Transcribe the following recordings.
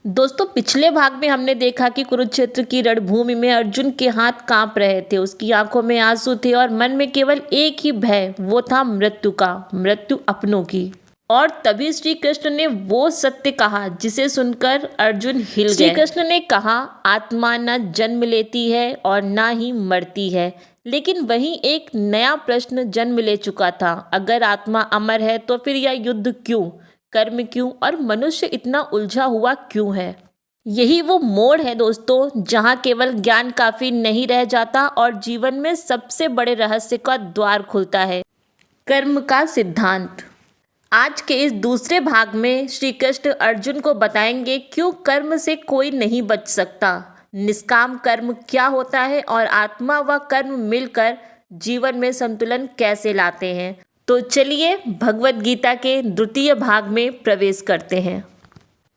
दोस्तों पिछले भाग में हमने देखा कि कुरुक्षेत्र की रणभूमि में अर्जुन के हाथ कांप रहे थे, उसकी आंखों में आंसू थे और मन में केवल एक ही भय, वो था मृत्यु का, मृत्यु अपनों की। और तभी श्री कृष्ण ने वो सत्य कहा जिसे सुनकर अर्जुन हिल गए। श्री कृष्ण ने कहा, आत्मा न जन्म लेती है और ना ही मरती है, लेकिन वहीं एक नया प्रश्न जन्म ले चुका था। अगर आत्मा अमर है तो फिर यह युद्ध क्यों, कर्म क्यों और मनुष्य इतना उलझा हुआ क्यों है? यही वो मोड़ है दोस्तों, जहाँ केवल ज्ञान काफी नहीं रह जाता और जीवन में सबसे बड़े रहस्य का द्वार खुलता है, कर्म का सिद्धांत। आज के इस दूसरे भाग में श्री कृष्ण अर्जुन को बताएंगे क्यों कर्म से कोई नहीं बच सकता, निष्काम कर्म क्या होता है और आत्मा व कर्म मिलकर जीवन में संतुलन कैसे लाते हैं। तो चलिए भगवत गीता के द्वितीय भाग में प्रवेश करते हैं,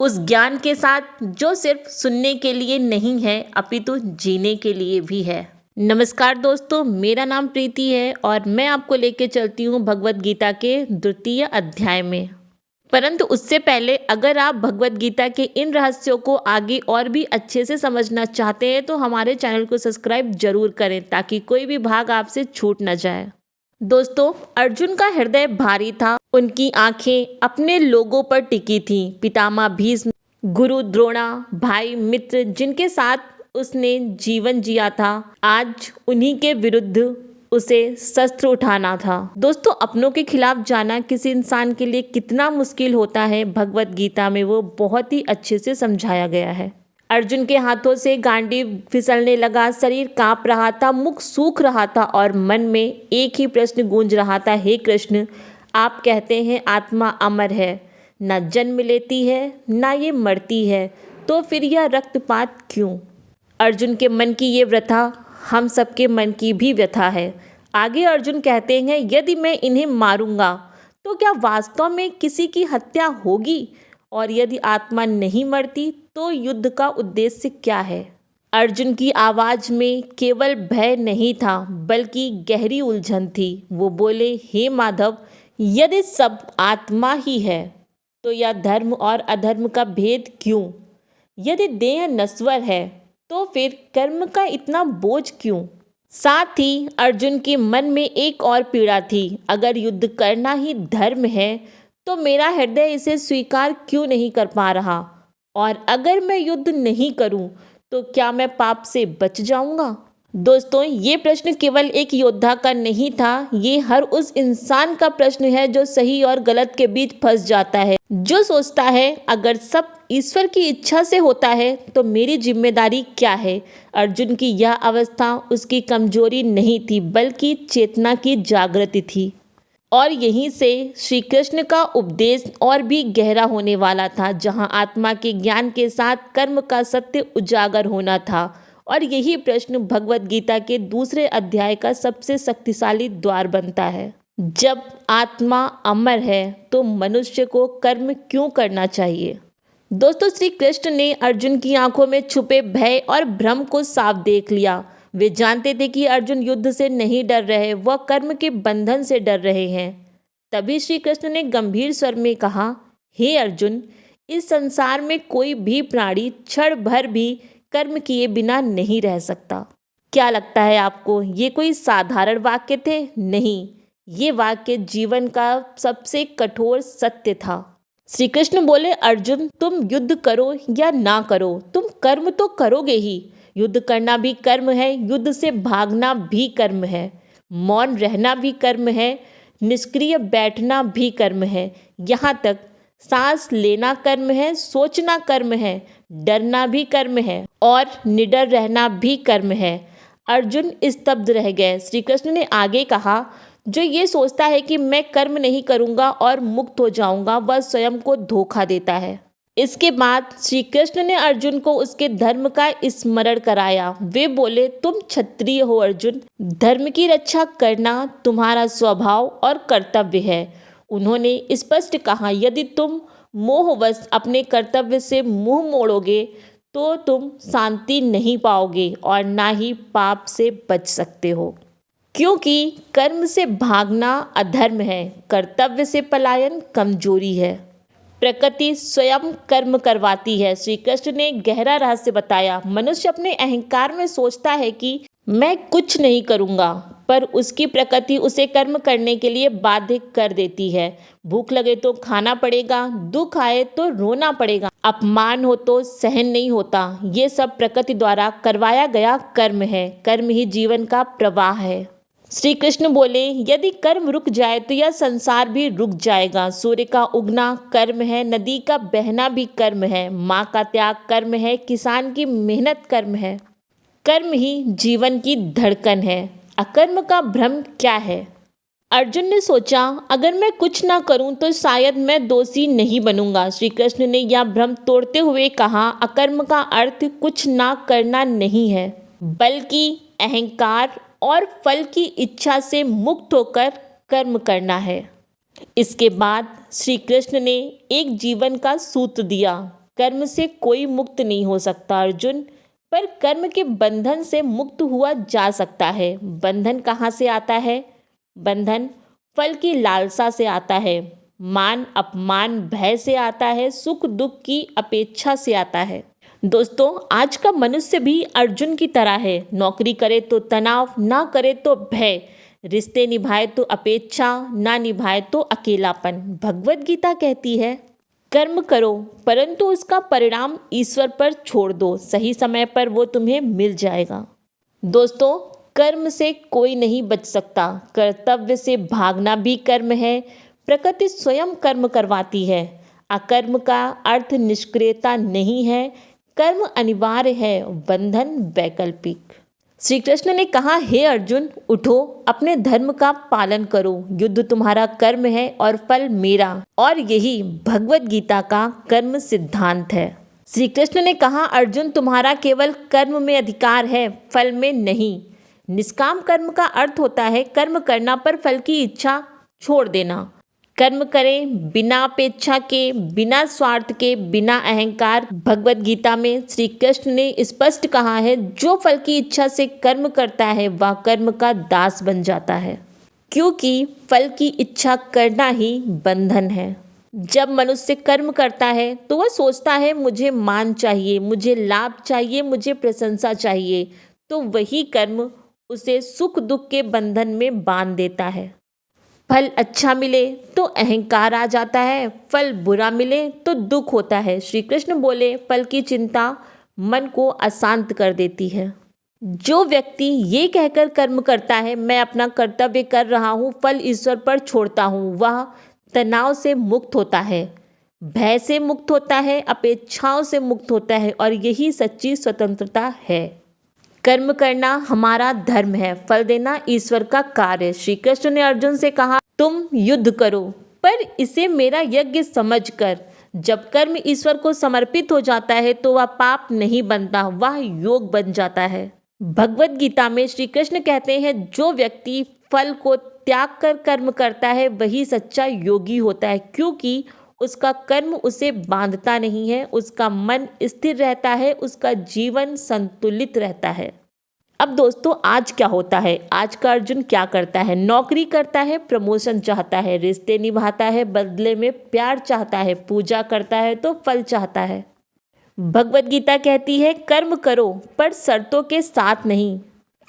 उस ज्ञान के साथ जो सिर्फ सुनने के लिए नहीं है अपितु जीने के लिए भी है। नमस्कार दोस्तों, मेरा नाम प्रीति है और मैं आपको लेके चलती हूँ भगवत गीता के द्वितीय अध्याय में। परंतु उससे पहले अगर आप भगवत गीता के इन रहस्यों को आगे और भी अच्छे से समझना चाहते हैं तो हमारे चैनल को सब्सक्राइब जरूर करें ताकि कोई भी भाग आपसे छूट न जाए। दोस्तों अर्जुन का हृदय भारी था, उनकी आंखें अपने लोगों पर टिकी थीं। पितामह भीष्म, गुरु द्रोणा, भाई मित्र जिनके साथ उसने जीवन जिया था, आज उन्हीं के विरुद्ध उसे शस्त्र उठाना था। दोस्तों अपनों के खिलाफ जाना किसी इंसान के लिए कितना मुश्किल होता है, भगवत गीता में वो बहुत ही अच्छे से समझाया गया है। अर्जुन के हाथों से गांडीव फिसलने लगा, शरीर कांप रहा था, मुख सूख रहा था और मन में एक ही प्रश्न गूंज रहा था, हे कृष्ण, आप कहते हैं आत्मा अमर है, ना जन्म लेती है ना ये मरती है, तो फिर यह रक्तपात क्यों? अर्जुन के मन की ये व्यथा हम सबके मन की भी व्यथा है। आगे अर्जुन कहते हैं, यदि मैं इन्हें मारूंगा तो क्या वास्तव में किसी की हत्या होगी? और यदि आत्मा नहीं मरती तो युद्ध का उद्देश्य क्या है? अर्जुन की आवाज में केवल भय नहीं था बल्कि गहरी उलझन थी। वो बोले, हे माधव, यदि सब आत्मा ही है तो यह धर्म और अधर्म का भेद क्यों? यदि देह नश्वर है तो फिर कर्म का इतना बोझ क्यों? साथ ही अर्जुन के मन में एक और पीड़ा थी, अगर युद्ध करना ही धर्म है तो मेरा हृदय इसे स्वीकार क्यों नहीं कर पा रहा? और अगर मैं युद्ध नहीं करूं तो क्या मैं पाप से बच जाऊंगा? दोस्तों ये प्रश्न केवल एक योद्धा का नहीं था, ये हर उस इंसान का प्रश्न है जो सही और गलत के बीच फंस जाता है, जो सोचता है अगर सब ईश्वर की इच्छा से होता है तो मेरी जिम्मेदारी क्या है। अर्जुन की यह अवस्था उसकी कमजोरी नहीं थी बल्कि चेतना की जागृति थी। और यहीं से श्री कृष्ण का उपदेश और भी गहरा होने वाला था, जहां आत्मा के ज्ञान के साथ कर्म का सत्य उजागर होना था। और यही प्रश्न भगवत गीता के दूसरे अध्याय का सबसे शक्तिशाली द्वार बनता है। जब आत्मा अमर है तो मनुष्य को कर्म क्यों करना चाहिए? दोस्तों श्री कृष्ण ने अर्जुन की आंखों में छुपे भय और भ्रम को साफ देख लिया। वे जानते थे कि अर्जुन युद्ध से नहीं डर रहे, वह कर्म के बंधन से डर रहे हैं। तभी श्री कृष्ण ने गंभीर स्वर में कहा, हे अर्जुन, इस संसार में कोई भी प्राणी क्षण भर भी कर्म किए बिना नहीं रह सकता। क्या लगता है आपको, ये कोई साधारण वाक्य थे? नहीं, ये वाक्य जीवन का सबसे कठोर सत्य था। श्री कृष्ण बोले, अर्जुन, तुम युद्ध करो या ना करो, तुम कर्म तो करोगे ही। युद्ध करना भी कर्म है, युद्ध से भागना भी कर्म है, मौन रहना भी कर्म है, निष्क्रिय बैठना भी कर्म है, यहाँ तक सांस लेना कर्म है, सोचना कर्म है, डरना भी कर्म है और निडर रहना भी कर्म है। अर्जुन स्तब्ध रह गए। श्री कृष्ण ने आगे कहा, जो ये सोचता है कि मैं कर्म नहीं करूँगा और मुक्त हो जाऊँगा, वह स्वयं को धोखा देता है। इसके बाद श्री कृष्ण ने अर्जुन को उसके धर्म का स्मरण कराया। वे बोले, तुम क्षत्रिय हो अर्जुन, धर्म की रक्षा करना तुम्हारा स्वभाव और कर्तव्य है। उन्होंने स्पष्ट कहा, यदि तुम मोहवश अपने कर्तव्य से मुंह मोड़ोगे तो तुम शांति नहीं पाओगे और ना ही पाप से बच सकते हो, क्योंकि कर्म से भागना अधर्म है, कर्तव्य से पलायन कमजोरी है। प्रकृति स्वयं कर्म करवाती है। श्री कृष्ण ने गहरा रहस्य बताया। मनुष्य अपने अहंकार में सोचता है कि मैं कुछ नहीं करूँगा, पर उसकी प्रकृति उसे कर्म करने के लिए बाध्य कर देती है। भूख लगे तो खाना पड़ेगा, दुख आए तो रोना पड़ेगा, अपमान हो तो सहन नहीं होता। ये सब प्रकृति द्वारा करवाया गया कर्म है। कर्म ही जीवन का प्रवाह है। श्री कृष्ण बोले, यदि कर्म रुक जाए तो यह संसार भी रुक जाएगा। सूर्य का उगना कर्म है, नदी का बहना भी कर्म है, माँ का त्याग कर्म है, किसान की मेहनत कर्म है। कर्म ही जीवन की धड़कन है। अकर्म का भ्रम क्या है? अर्जुन ने सोचा, अगर मैं कुछ ना करूं तो शायद मैं दोषी नहीं बनूंगा। श्री कृष्ण ने यह भ्रम तोड़ते हुए कहा, अकर्म का अर्थ कुछ ना करना नहीं है, बल्कि अहंकार और फल की इच्छा से मुक्त होकर कर्म करना है। इसके बाद श्री कृष्ण ने एक जीवन का सूत्र दिया। कर्म से कोई मुक्त नहीं हो सकता अर्जुन, पर कर्म के बंधन से मुक्त हुआ जा सकता है। बंधन कहाँ से आता है? बंधन फल की लालसा से आता है, मान अपमान भय से आता है, सुख दुख की अपेक्षा से आता है। दोस्तों, आज का मनुष्य भी अर्जुन की तरह है। नौकरी करे तो तनाव, ना करे तो भय, रिश्ते निभाए तो अपेक्षा, ना निभाए तो अकेलापन। भगवत गीता कहती है, कर्म करो परंतु उसका परिणाम ईश्वर पर छोड़ दो, सही समय पर वो तुम्हें मिल जाएगा। दोस्तों, कर्म से कोई नहीं बच सकता। कर्तव्य से भागना भी कर्म है। प्रकृति स्वयं कर्म करवाती है। अकर्म का अर्थ निष्क्रियता नहीं है, कर्म अनिवार्य है, बंधन वैकल्पिक। श्री कृष्ण ने कहा, हे अर्जुन, उठो, अपने धर्म का पालन करो। युद्ध तुम्हारा कर्म है और फल मेरा। और यही भगवत गीता का कर्म सिद्धांत है। श्री कृष्ण ने कहा, अर्जुन, तुम्हारा केवल कर्म में अधिकार है, फल में नहीं। निष्काम कर्म का अर्थ होता है कर्म करना पर फल की इच्छा छोड़ देना। कर्म करें बिना अपेक्षा के, बिना स्वार्थ के, बिना अहंकार। भगवत गीता में श्री कृष्ण ने स्पष्ट कहा है, जो फल की इच्छा से कर्म करता है वह कर्म का दास बन जाता है, क्योंकि फल की इच्छा करना ही बंधन है। जब मनुष्य कर्म करता है तो वह सोचता है, मुझे मान चाहिए, मुझे लाभ चाहिए, मुझे प्रशंसा चाहिए, तो वही कर्म उसे सुख दुख के बंधन में बांध देता है। फल अच्छा मिले तो अहंकार आ जाता है, फल बुरा मिले तो दुख होता है। श्री कृष्ण बोले, फल की चिंता मन को अशांत कर देती है। जो व्यक्ति ये कहकर कर्म करता है, मैं अपना कर्तव्य कर रहा हूँ, फल ईश्वर पर छोड़ता हूँ, वह तनाव से मुक्त होता है, भय से मुक्त होता है, अपेक्षाओं से मुक्त होता है, और यही सच्ची स्वतंत्रता है। कर्म करना हमारा धर्म है, फल देना ईश्वर का कार्य। श्री कृष्ण ने अर्जुन से कहा, तुम युद्ध करो, पर इसे मेरा यज्ञ समझकर। जब कर्म ईश्वर को समर्पित हो जाता है तो वह पाप नहीं बनता, वह योग बन जाता है। भगवत गीता में श्री कृष्ण कहते हैं, जो व्यक्ति फल को त्याग कर कर्म करता है वही सच्चा योगी होता है, क्योंकि उसका कर्म उसे बांधता नहीं है, उसका मन स्थिर रहता है, उसका जीवन संतुलित रहता है। अब दोस्तों, आज क्या होता है? आज का अर्जुन क्या करता है? नौकरी करता है, प्रमोशन चाहता है, रिश्ते निभाता है, बदले में प्यार चाहता है, पूजा करता है तो फल चाहता है। भगवत गीता कहती है, कर्म करो पर शर्तों के साथ नहीं।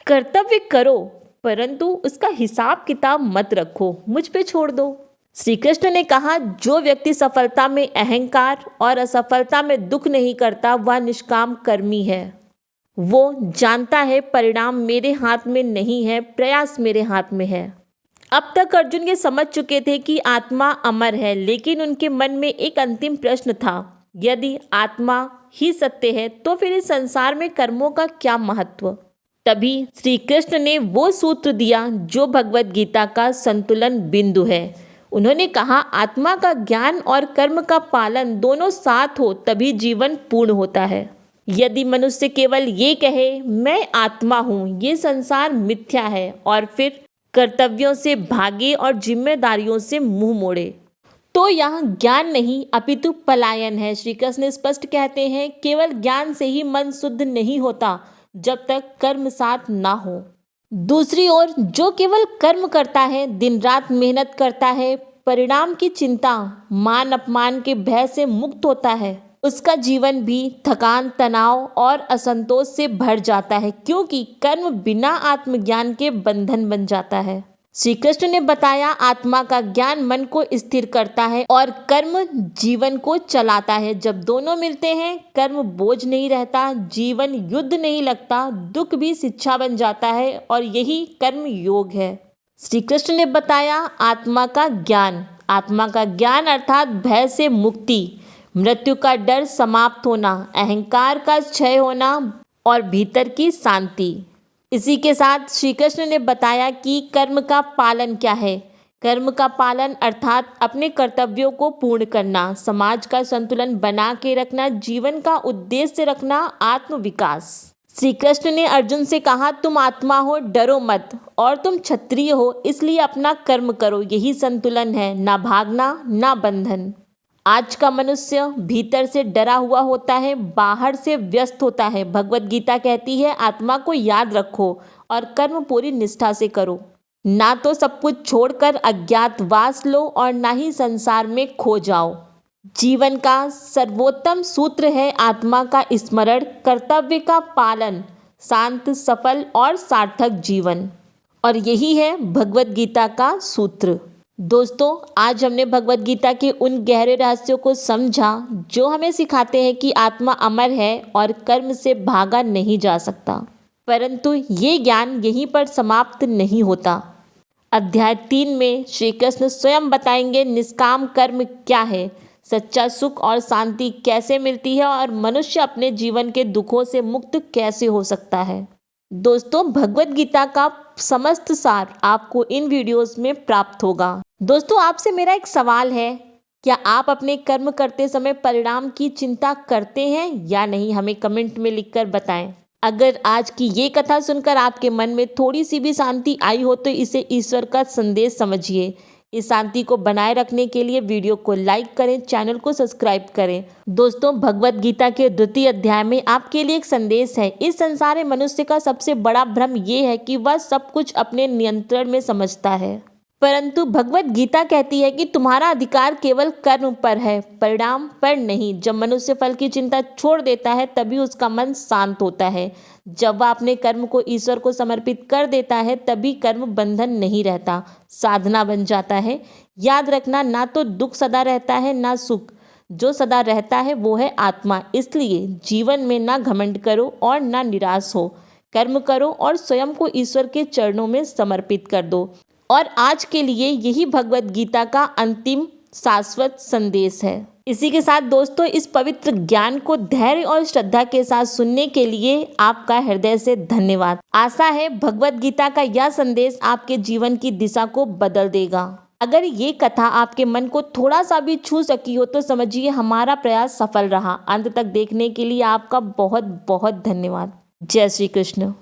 कर्तव्य करो परंतु उसका हिसाब किताब मत रखो, मुझ पे छोड़ दो। श्री कृष्ण ने कहा, जो व्यक्ति सफलता में अहंकार और असफलता में दुख नहीं करता वह निष्काम कर्मी है। वो जानता है परिणाम मेरे हाथ में नहीं है, प्रयास मेरे हाथ में है। अब तक अर्जुन ये समझ चुके थे कि आत्मा अमर है, लेकिन उनके मन में एक अंतिम प्रश्न था, यदि आत्मा ही सत्य है तो फिर इस संसार में कर्मों का क्या महत्व? तभी श्री कृष्ण ने वो सूत्र दिया जो भगवत गीता का संतुलन बिंदु है। उन्होंने कहा, आत्मा का ज्ञान और कर्म का पालन दोनों साथ हो तभी जीवन पूर्ण होता है। यदि मनुष्य केवल ये कहे मैं आत्मा हूँ, ये संसार मिथ्या है, और फिर कर्तव्यों से भागे और जिम्मेदारियों से मुंह मोड़े, तो यह ज्ञान नहीं अपितु पलायन है। श्री कृष्ण स्पष्ट कहते हैं, केवल ज्ञान से ही मन शुद्ध नहीं होता जब तक कर्म साथ ना हो। दूसरी ओर जो केवल कर्म करता है, दिन रात मेहनत करता है, परिणाम की चिंता, मान अपमान के भय से मुक्त होता है, उसका जीवन भी थकान, तनाव और असंतोष से भर जाता है, क्योंकि कर्म बिना आत्मज्ञान के बंधन बन जाता है। श्री कृष्ण ने बताया, आत्मा का ज्ञान मन को स्थिर करता है और कर्म जीवन को चलाता है। जब दोनों मिलते हैं, कर्म बोझ नहीं रहता, जीवन युद्ध नहीं लगता, दुख भी शिक्षा बन जाता है और यही कर्म योग है। श्री कृष्ण ने बताया, आत्मा का ज्ञान अर्थात भय से मुक्ति, मृत्यु का डर समाप्त होना, अहंकार का क्षय होना और भीतर की शांति। इसी के साथ श्री कृष्ण ने बताया कि कर्म का पालन क्या है। कर्म का पालन अर्थात अपने कर्तव्यों को पूर्ण करना, समाज का संतुलन बना के रखना, जीवन का उद्देश्य रखना, आत्म विकास। श्री कृष्ण ने अर्जुन से कहा, तुम आत्मा हो, डरो मत, और तुम क्षत्रिय हो, इसलिए अपना कर्म करो, यही संतुलन है, ना भागना ना बंधन। आज का मनुष्य भीतर से डरा हुआ होता है, बाहर से व्यस्त होता है। भगवत गीता कहती है, आत्मा को याद रखो और कर्म पूरी निष्ठा से करो। ना तो सब कुछ छोड़कर अज्ञातवास लो और ना ही संसार में खो जाओ। जीवन का सर्वोत्तम सूत्र है आत्मा का स्मरण, कर्तव्य का पालन, शांत, सफल और सार्थक जीवन। और यही है भगवत गीता का सूत्र। दोस्तों, आज हमने भगवत गीता के उन गहरे रहस्यों को समझा जो हमें सिखाते हैं कि आत्मा अमर है और कर्म से भागा नहीं जा सकता। परंतु ये ज्ञान यहीं पर समाप्त नहीं होता। अध्याय 3 में श्री कृष्ण स्वयं बताएंगे निष्काम कर्म क्या है, सच्चा सुख और शांति कैसे मिलती है और मनुष्य अपने जीवन के दुखों से मुक्त कैसे हो सकता है। दोस्तों, भगवत गीता का समस्त सार आपको इन वीडियोस में प्राप्त होगा। दोस्तों, आपसे मेरा एक सवाल है, क्या आप अपने कर्म करते समय परिणाम की चिंता करते हैं या नहीं? हमें कमेंट में लिखकर बताएं। अगर आज की ये कथा सुनकर आपके मन में थोड़ी सी भी शांति आई हो तो इसे ईश्वर का संदेश समझिए। इस शांति को बनाए रखने के लिए वीडियो को लाइक करें, चैनल को सब्सक्राइब करें। दोस्तों, भगवत गीता के 2वें अध्याय में आपके लिए एक संदेश है। इस संसार में मनुष्य का सबसे बड़ा भ्रम ये है कि वह सब कुछ अपने नियंत्रण में समझता है, परंतु भगवत गीता कहती है कि तुम्हारा अधिकार केवल कर्म पर है, परिणाम पर नहीं। जब मनुष्य फल की चिंता छोड़ देता है तभी उसका मन शांत होता है। जब वह अपने कर्म को ईश्वर को समर्पित कर देता है तभी कर्म बंधन नहीं रहता, साधना बन जाता है। याद रखना, ना तो दुख सदा रहता है ना सुख, जो सदा रहता है वो है आत्मा। इसलिए जीवन में ना घमंड करो और ना निराश हो, कर्म करो और स्वयं को ईश्वर के चरणों में समर्पित कर दो। और आज के लिए यही भगवत गीता का अंतिम शाश्वत संदेश है। इसी के साथ दोस्तों, इस पवित्र ज्ञान को धैर्य और श्रद्धा के साथ सुनने के लिए आपका हृदय से धन्यवाद। आशा है भगवत गीता का यह संदेश आपके जीवन की दिशा को बदल देगा। अगर ये कथा आपके मन को थोड़ा सा भी छू सकी हो तो समझिए हमारा प्रयास सफल रहा। अंत तक देखने के लिए आपका बहुत बहुत धन्यवाद। जय श्री कृष्ण।